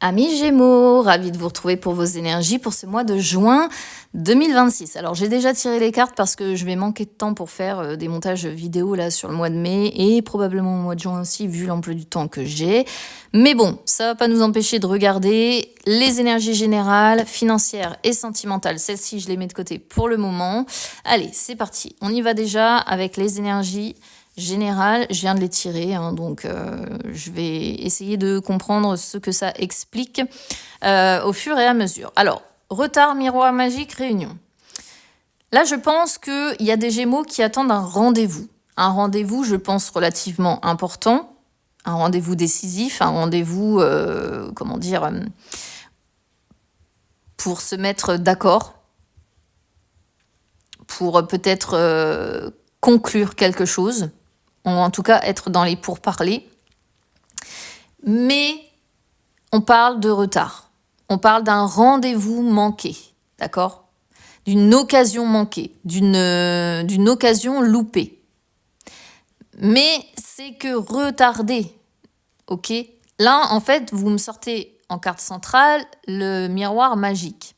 Amis Gémeaux, ravi de vous retrouver pour vos énergies pour ce mois de juin 2026. Alors j'ai déjà tiré les cartes parce que je vais manquer de temps pour faire des montages vidéo là sur le mois de mai et probablement au mois de juin aussi vu l'emploi du temps que j'ai. Mais bon, ça va pas nous empêcher de regarder les énergies générales, financières et sentimentales. Celles-ci, je les mets de côté pour le moment. Allez, c'est parti. On y va déjà avec les énergies générale, je viens de les tirer, donc je vais essayer de comprendre ce que ça explique au fur et à mesure. Alors, retard, miroir magique, réunion. Là, je pense qu'il y a des Gémeaux qui attendent un rendez-vous. Un rendez-vous, je pense, relativement important, un rendez-vous décisif, un rendez-vous, pour se mettre d'accord, pour peut-être conclure quelque chose, ou en tout cas être dans les pourparlers. Mais on parle de retard. On parle d'un rendez-vous manqué, d'accord ? D'une occasion manquée, d'une occasion loupée. Mais c'est que retardé, ok ? Là, en fait, vous me sortez en carte centrale le miroir magique.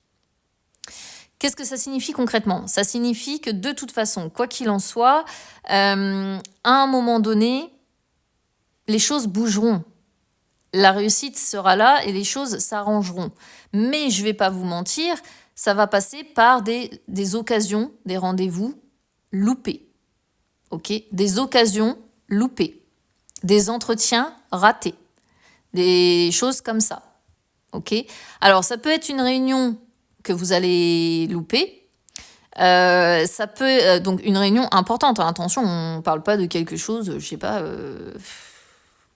Qu'est-ce que ça signifie concrètement ? Ça signifie que de toute façon, quoi qu'il en soit, à un moment donné, les choses bougeront. La réussite sera là et les choses s'arrangeront. Mais je ne vais pas vous mentir, ça va passer par des occasions, des rendez-vous loupés. Ok ? Des occasions loupées. Des entretiens ratés. Des choses comme ça. Ok ? Alors, ça peut être une réunion que vous allez louper. Ça peut donc une réunion importante. Attention, on ne parle pas de quelque chose, je sais pas,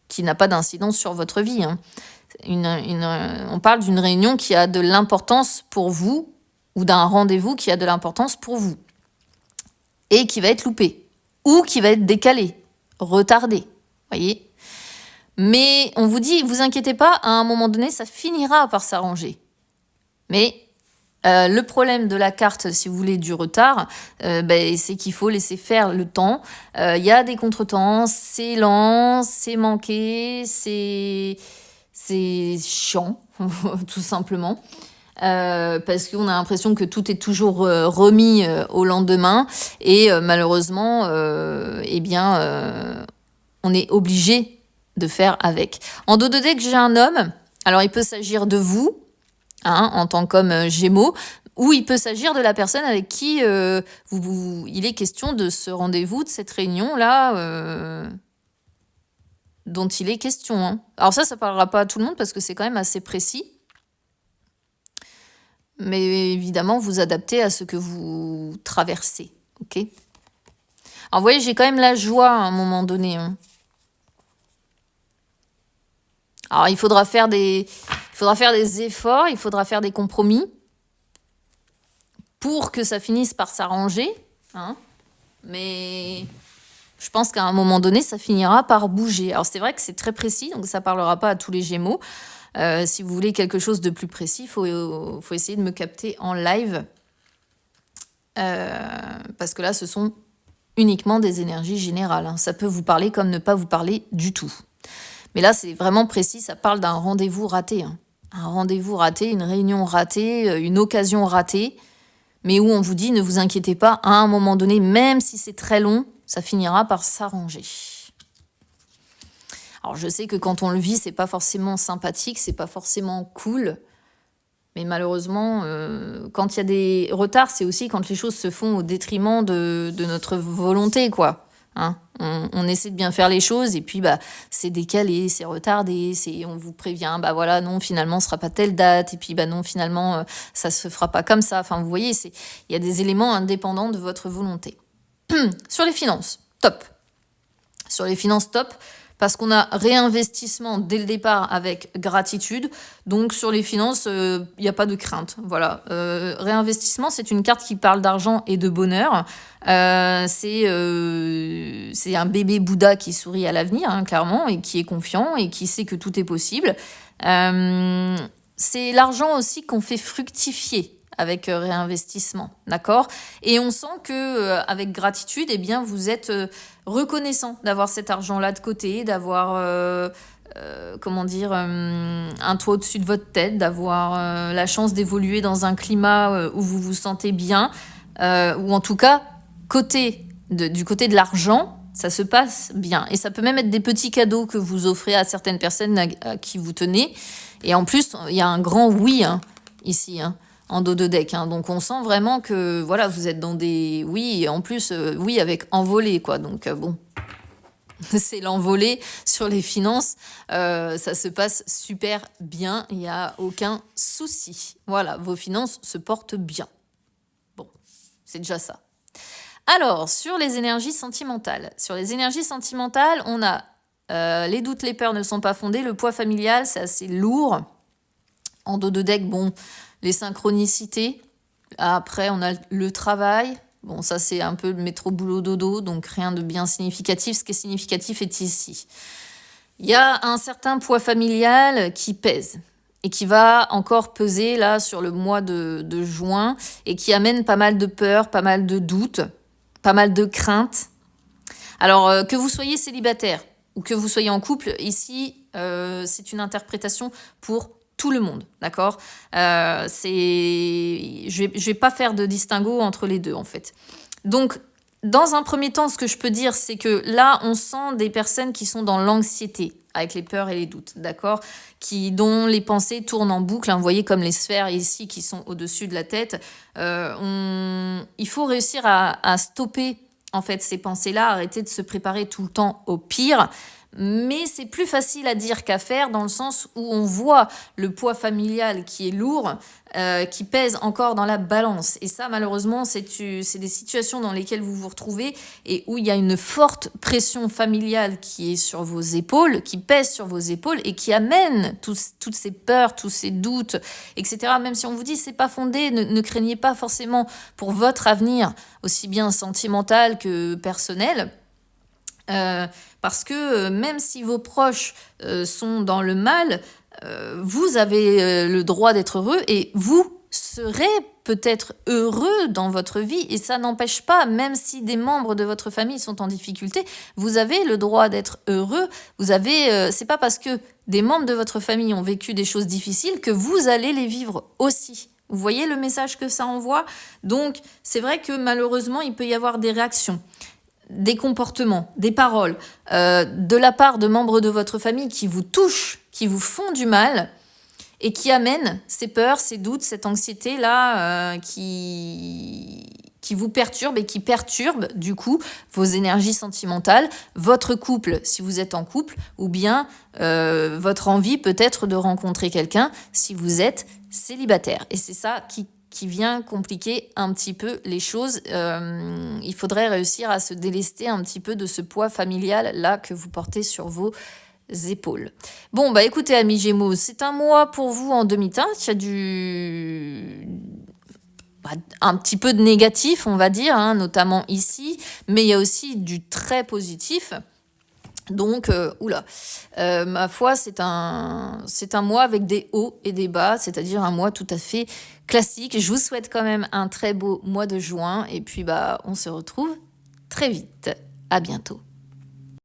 qui n'a pas d'incidence sur votre vie. On parle d'une réunion qui a de l'importance pour vous ou d'un rendez-vous qui a de l'importance pour vous et qui va être loupé ou qui va être décalé, retardé. Voyez ? Mais on vous dit, vous inquiétez pas, à un moment donné, ça finira par s'arranger. Mais le problème de la carte, si vous voulez, du retard, c'est qu'il faut laisser faire le temps. Il y a des contretemps, c'est lent, c'est manqué, c'est chiant, tout simplement. Parce qu'on a l'impression que tout est toujours remis au lendemain. Et malheureusement, on est obligé de faire avec. En dos de deck, j'ai un homme. Alors, il peut s'agir de vous, en tant qu'homme Gémeaux, ou il peut s'agir de la personne avec qui il est question de ce rendez-vous, de cette réunion-là, dont il est question. Alors ça parlera pas à tout le monde parce que c'est quand même assez précis. Mais évidemment, vous adaptez à ce que vous traversez. Ok ? Alors vous voyez, j'ai quand même la joie à un moment donné. Alors il faudra faire des efforts, il faudra faire des compromis pour que ça finisse par s'arranger. Mais je pense qu'à un moment donné, ça finira par bouger. Alors c'est vrai que c'est très précis, donc ça ne parlera pas à tous les Gémeaux. Si vous voulez quelque chose de plus précis, il faut essayer de me capter en live. Parce que là, ce sont uniquement des énergies générales. Ça peut vous parler comme ne pas vous parler du tout. Mais là, c'est vraiment précis, ça parle d'un rendez-vous raté. Un rendez-vous raté, une réunion ratée, une occasion ratée, mais où on vous dit, ne vous inquiétez pas, à un moment donné, même si c'est très long, ça finira par s'arranger. Alors, je sais que quand on le vit, c'est pas forcément sympathique, c'est pas forcément cool, mais malheureusement, quand il y a des retards, c'est aussi quand les choses se font au détriment de notre volonté, quoi. On essaie de bien faire les choses et puis c'est décalé, c'est retardé, on vous prévient, non, finalement ce sera pas telle date et puis non, finalement ça se fera pas comme ça. Enfin, vous voyez, il y a des éléments indépendants de votre volonté. Sur les finances, top. Sur les finances, top. Parce qu'on a réinvestissement dès le départ avec gratitude. Donc, sur les finances, il n'y a pas de crainte. Voilà. Réinvestissement, c'est une carte qui parle d'argent et de bonheur. C'est un bébé Bouddha qui sourit à l'avenir, clairement, et qui est confiant et qui sait que tout est possible. C'est l'argent aussi qu'on fait fructifier avec réinvestissement, d'accord ? Et on sent que avec gratitude, vous êtes reconnaissant d'avoir cet argent-là de côté, d'avoir comment dire, un toit au-dessus de votre tête, d'avoir la chance d'évoluer dans un climat où vous vous sentez bien, ou en tout cas, du côté de l'argent, ça se passe bien. Et ça peut même être des petits cadeaux que vous offrez à certaines personnes à qui vous tenez. Et en plus, il y a un grand oui ici, en dos de deck. Donc on sent vraiment que voilà, vous êtes dans des oui, et en plus, oui avec envolée, quoi. Donc bon. C'est l'envolée sur les finances. Ça se passe super bien. Il n'y a aucun souci. Voilà, vos finances se portent bien. Bon, c'est déjà ça. Alors, sur les énergies sentimentales. Sur les énergies sentimentales, on a les doutes, les peurs ne sont pas fondés. Le poids familial, c'est assez lourd. En dos de deck, bon, les synchronicités. Après, on a le travail. Bon, ça, c'est un peu le métro boulot dodo, donc rien de bien significatif. Ce qui est significatif est ici. Il y a un certain poids familial qui pèse et qui va encore peser là sur le mois de juin et qui amène pas mal de peur, pas mal de doutes, pas mal de craintes. Alors, que vous soyez célibataire ou que vous soyez en couple, ici, c'est une interprétation pour tout le monde, d'accord. Je vais pas faire de distinguo entre les deux, en fait. Donc, dans un premier temps, ce que je peux dire, c'est que là, on sent des personnes qui sont dans l'anxiété, avec les peurs et les doutes, d'accord, dont les pensées tournent en boucle, vous voyez comme les sphères ici qui sont au-dessus de la tête. Il faut réussir à stopper, en fait, ces pensées-là, arrêter de se préparer tout le temps au pire. Mais c'est plus facile à dire qu'à faire dans le sens où on voit le poids familial qui est lourd, qui pèse encore dans la balance. Et ça, malheureusement, c'est des situations dans lesquelles vous vous retrouvez et où il y a une forte pression familiale qui est sur vos épaules, qui pèse sur vos épaules et qui amène toutes ces peurs, tous ces doutes, etc. Même si on vous dit c'est pas fondé, ne craignez pas forcément pour votre avenir, aussi bien sentimental que personnel. Parce que même si vos proches sont dans le mal, vous avez le droit d'être heureux et vous serez peut-être heureux dans votre vie et ça n'empêche pas, même si des membres de votre famille sont en difficulté, vous avez le droit d'être heureux. C'est pas parce que des membres de votre famille ont vécu des choses difficiles que vous allez les vivre aussi. Vous voyez le message que ça envoie? Donc, c'est vrai que malheureusement, il peut y avoir des réactions, des comportements, des paroles de la part de membres de votre famille qui vous touchent, qui vous font du mal et qui amènent ces peurs, ces doutes, cette anxiété-là qui vous perturbe et qui perturbe du coup vos énergies sentimentales, votre couple si vous êtes en couple ou bien votre envie peut-être de rencontrer quelqu'un si vous êtes célibataire. Et c'est ça qui vient compliquer un petit peu les choses. Il faudrait réussir à se délester un petit peu de ce poids familial là que vous portez sur vos épaules. Bon, bah écoutez, amis Gémeaux, c'est un mois pour vous en demi-teinte. Il y a un petit peu de négatif, on va dire, notamment ici, mais il y a aussi du très positif. Donc, ma foi, c'est un mois avec des hauts et des bas, c'est-à-dire un mois tout à fait classique. Je vous souhaite quand même un très beau mois de juin et puis on se retrouve très vite. À bientôt.